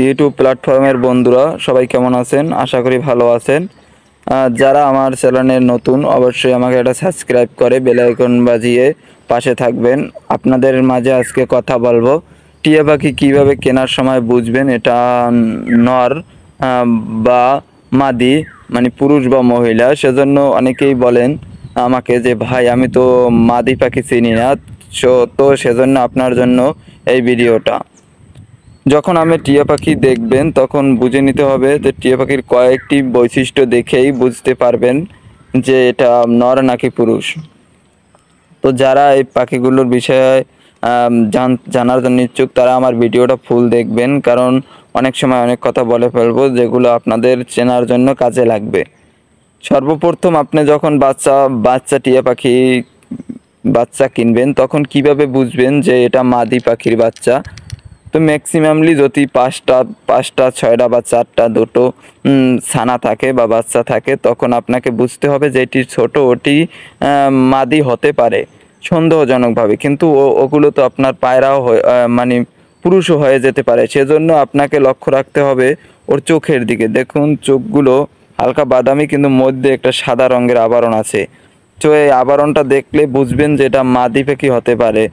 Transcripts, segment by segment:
YouTube প্ল্যাটফর্মের বন্ধুরা সবাই কেমন আছেন? আশা করি ভালো আছেন। যারা আমার চ্যানেলে নতুন অবশ্যই আমাকে একটা সাবস্ক্রাইব করে বেল আইকন বাজিয়ে পাশে থাকবেন। আপনাদের মাঝে আজকে কথা বলবো টিয়া পাখি কীভাবে কেনার সময় বুঝবেন এটা নর বা মাদি, মানে পুরুষ বা মহিলা। সেজন্য অনেকেই বলেন আমাকে যে ভাই আমি তো মাদি পাখি চিনি না, তো সেজন্য আপনার জন্য এই ভিডিওটা। যখন আপনি টিয়া পাখি দেখবেন তখন বুঝে নিতে হবে যে টিয়া পাখির কয়েকটি বৈশিষ্ট্য দেখেই বুঝতে পারবেন যে এটা নর নাকি পুরুষ। তো যারা এই পাখিগুলোর বিষয়ে জানার জন্য ইচ্ছুক তারা আমার ভিডিওটা ফুল দেখবেন, কারণ অনেক সময় অনেক কথা বলে ফেলবো যেগুলো আপনাদের চেনার জন্য কাজে লাগবে। সর্বপ্রথম আপনি যখন বাচ্চা টিয়া পাখি বাচ্চা কিনবেন তখন কিভাবে বুঝবেন যে এটা মাদি পাখির বাচ্চা? তো ম্যাক্সিমামলি যদি পাঁচটা ছয়টা বা চারটা দুটো ছানা থাকে বা বাচ্চা থাকে তখন আপনাকে বুঝতে হবে যে এটি ছোট, ওটি মাদি হতে পারে সন্দেহজনকভাবে, কিন্তু ওগুলো তো আপনার পায়রাও মানে পুরুষও হয়ে যেতে পারে। সেজন্য আপনাকে লক্ষ্য রাখতে হবে ওর চোখের দিকে। দেখুন চোখগুলো হালকা বাদামি কিন্তু মধ্যে একটা সাদা রঙের আবরণ আছে। তো এই আবরণটা দেখলে বুঝবেন যে এটা মাদি পাখি হতে পারে।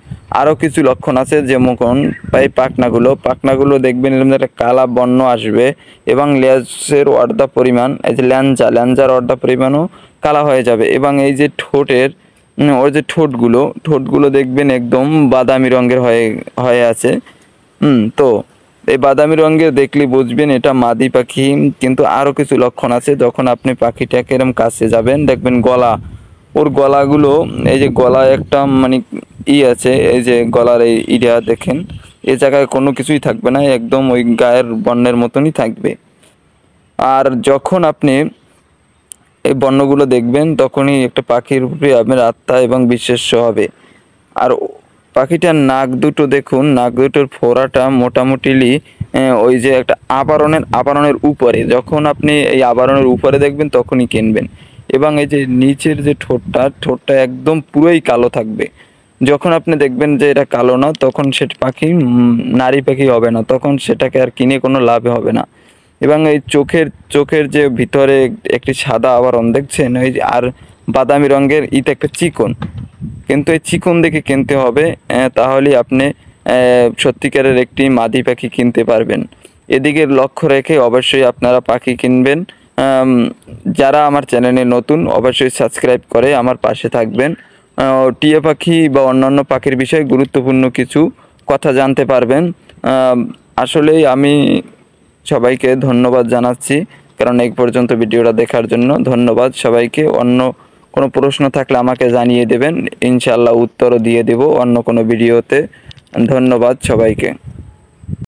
আরও কিছু লক্ষণ আছে, যেমন এই পাখনাগুলো দেখবেন এরকম একটা কালা বর্ণ আসবে এবং লেজের অর্ধা পরিমাণ, এই যে ল্যাঞ্জার অর্ধা পরিমাণও কালা হয়ে যাবে। এবং এই যে ওর যে ঠোঁটগুলো দেখবেন একদম বাদামি রঙের হয়ে আছে। তো এই বাদামি রঙের দেখলে বুঝবেন এটা মাদি পাখি। কিন্তু আরও কিছু লক্ষণ আছে, যখন আপনি পাখিটাকে এরকম কাছে যাবেন দেখবেন ওর গলাগুলো, এই যে গলায় একটা মানে আছে, এই যে গলার এই ইটা দেখেন, এই জায়গায় কোনো কিছুই থাকবে না, একদম ওই গায়ের বর্ণের মতনই থাকবে। আর যখন আপনি এই বর্ণগুলো দেখবেন তখনই একটা পাখির উপরে আপনার আত্মা এবং বিশ্বাস হবে। আর পাখিটার নাক দুটো দেখুন, নাক দুটোর ফোড়াটা মোটামুটিলি ওই যে একটা আবরণের উপরে, যখন আপনি এই আবরণের উপরে দেখবেন তখনই কিনবেন। এবং এই যে নিচের যে ঠোঁটটা একদম পুরোই কালো থাকবে। যখন আপনি দেখবেন যে এটা কালো না তখন সেটা পাখি নারী পাখি হবে না, তখন সেটাকে আর কিনে কোনো লাভ হবে না। এবং এই চোখের যে ভিতরে একটি সাদা আবরণ দেখছেন, ওই আর বাদামি রঙের একটা চিকন, কিন্তু এই চিকন দেখে কিনতে হবে, তাহলেই আপনি সত্যিকারের একটি মাদি পাখি কিনতে পারবেন। এদিকে লক্ষ্য রেখে অবশ্যই আপনারা পাখি কিনবেন। যারা আমার চ্যানেলে নতুন অবশ্যই সাবস্ক্রাইব করে আমার পাশে থাকবেন। টিয়া পাখি বা অন্যান্য পাখির বিষয়ে গুরুত্বপূর্ণ কিছু কথা জানতে পারবেন। আসলেই আমি সবাইকে ধন্যবাদ জানাচ্ছি, কারণ এই পর্যন্ত ভিডিওটা দেখার জন্য ধন্যবাদ সবাইকে। অন্য কোনো প্রশ্ন থাকলে আমাকে জানিয়ে দেবেন, ইনশাআল্লাহ উত্তরও দিয়ে দেব অন্য কোনো ভিডিওতে। ধন্যবাদ সবাইকে।